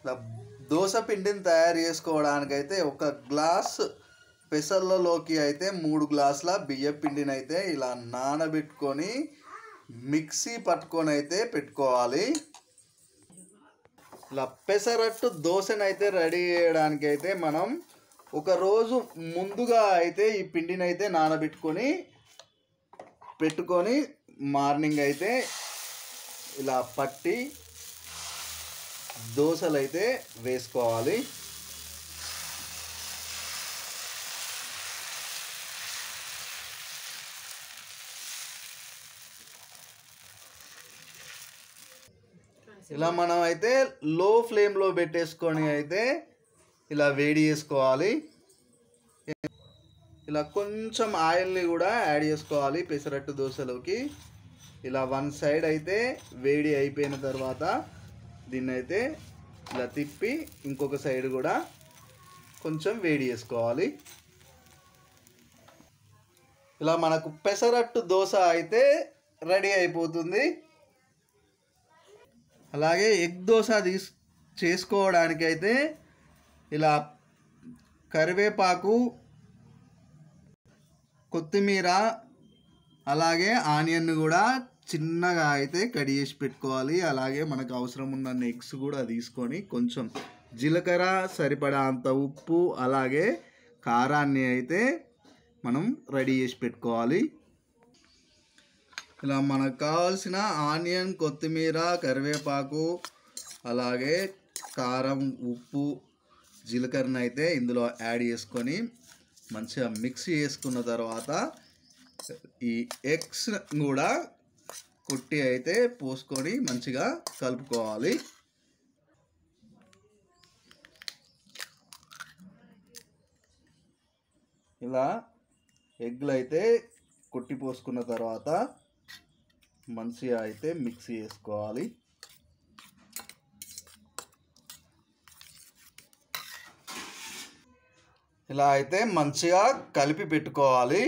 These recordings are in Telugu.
ఇలా దోశ పిండిని తయారు చేసుకోవడానికైతే ఒక గ్లాస్ పెసర్లలోకి అయితే 3 గ్లాసుల బియ్యం పిండిని అయితే ఇలా నానబెట్టుకొని మిక్సీ పట్టుకొని అయితే పెట్టుకోవాలి. ఇలా పెసరట్టు దోశను అయితే రెడీ చేయడానికి అయితే మనం ఒక రోజు ముందుగా అయితే ఈ పిండిని అయితే నానబెట్టుకొని పెట్టుకొని మార్నింగ్ అయితే ఇలా పట్టి దోశలు అయితే వేసుకోవాలి. ఇలా మనం అయితే లో ఫ్లేమ్లో పెట్టేసుకొని అయితే ఇలా వేడి చేసుకోవాలి. ఇలా కొంచెం ఆయిల్ని కూడా యాడ్ చేసుకోవాలి పెసరట్టు దోశలోకి. ఇలా వన్ సైడ్ అయితే వేడి అయిపోయిన తర్వాత దీన్ని అయితే ఇలా తిప్పి ఇంకొక సైడ్ కూడా కొంచెం వేడి చేసుకోవాలి. ఇలా మనకు పెసరట్టు దోశ అయితే రెడీ అయిపోతుంది. అలాగే ఎగ్ దోశ చేసుకోవడానికి అయితే ఇలా కరివేపాకు, కొత్తిమీర, అలాగే ఆనియన్ కూడా చిన్నగా అయితే కట్ చేసి పెట్టుకోవాలి. అలాగే మనకు అవసరం ఉన్న ఎగ్స్ కూడా తీసుకొని కొంచెం జీలకర్ర, సరిపడా అంత ఉప్పు, అలాగే కారాన్ని అయితే మనం రెడీ చేసి పెట్టుకోవాలి. ఇలా మనకు కావాల్సిన ఆనియన్, కొత్తిమీర, కరివేపాకు, అలాగే కారం, ఉప్పు, జీలకర్రని అయితే ఇందులో యాడ్ చేసుకొని మంచిగా మిక్స్ చేసుకున్న తర్వాత ఈ ఎగ్స్ కూడా కొట్టి అయితే పోసుకొని మంచిగా కలుపుకోవాలి. ఇలా ఎగ్లు అయితే కొట్టి పోసుకున్న తర్వాత మంచిగా అయితే మిక్స్ చేసుకోవాలి. ఇలా అయితే మంచిగా కలిపి పెట్టుకోవాలి.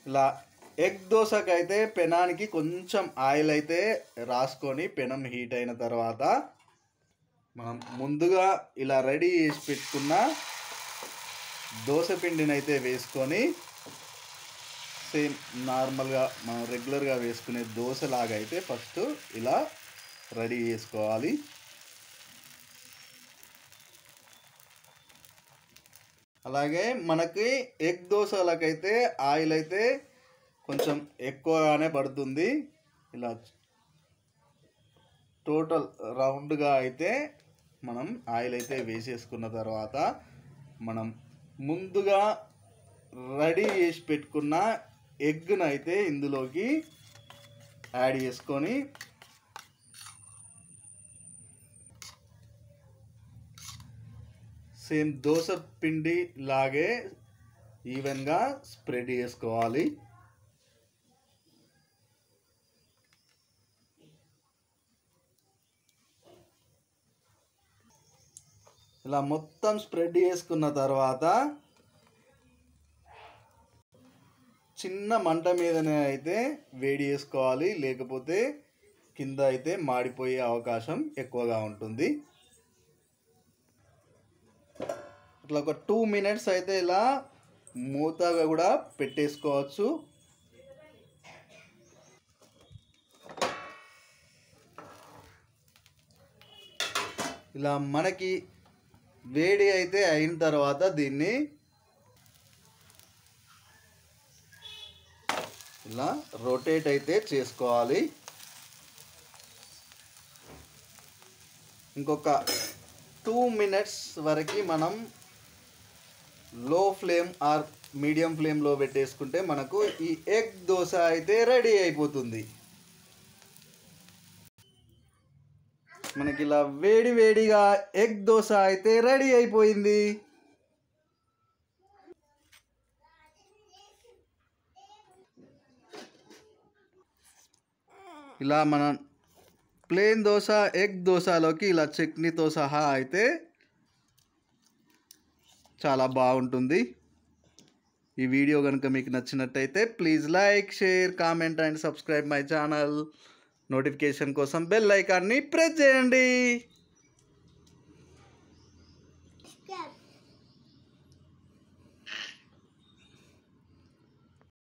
ఇలా ఎగ్ దోశకి అయితే పెనానికి కొంచెం ఆయిల్ అయితే రాసుకొని పెనం హీట్ అయిన తర్వాత మనం ముందుగా ఇలా రెడీ చేసి పెట్టుకున్న దోశ పిండిని అయితే వేసుకొని సేమ్ నార్మల్గా మనం రెగ్యులర్గా వేసుకునే దోశలాగా అయితే ఫస్ట్ ఇలా రెడీ చేసుకోవాలి. అలాగే మనకి ఎగ్ దోశలకైతే ఆయిల్ అయితే కొంచెం ఎక్కువగానే పడుతుంది. ఇలా టోటల్ రౌండ్గా అయితే మనం ఆయిల్ అయితే వేసేసుకున్న తర్వాత మనం ముందుగా రెడీ చేసి పెట్టుకున్న ఎగ్ను అయితే ఇందులోకి యాడ్ చేసుకొని సేమ్ దోశ పిండి లాగే ఈవెన్గా స్ప్రెడ్ చేసుకోవాలి. ఇలా మొత్తం స్ప్రెడ్ చేసుకున్న తర్వాత చిన్న మంట మీదనే అయితే వేడి చేసుకోవాలి, లేకపోతే కింద అయితే మాడిపోయే అవకాశం ఎక్కువగా ఉంటుంది. ఇట్లా ఒక 2 minutes అయితే ఇలా మూతగా కూడా పెట్టేసుకోవచ్చు. ఇలా మనకి వేడి అయితే అయిన తర్వాత దీన్ని ఇలా రొటేట్ అయితే చేసుకోవాలి. ఇంకొక 2 minutes వరకు మనం లో ఫ్లేమ్ ఆర్ మీడియం ఫ్లేమ్లో పెట్టేసుకుంటే మనకు ఈ ఎగ్ దోశ అయితే రెడీ అయిపోతుంది. మనకి ఇలా వేడి వేడిగా ఎగ్ దోశ అయితే రెడీ అయిపోయింది. ఇలా మనం ప్లేన్ దోశ, ఎగ్ దోశలోకి ఇలా చట్నీతో సహా అయితే చాలా బాగుంటుంది. ఈ వీడియో కనుక మీకు నచ్చినట్టయితే please like, share, comment and subscribe my channel. Notification కోసం బెల్ ఐకాన్ని ప్రెస్ చేయండి.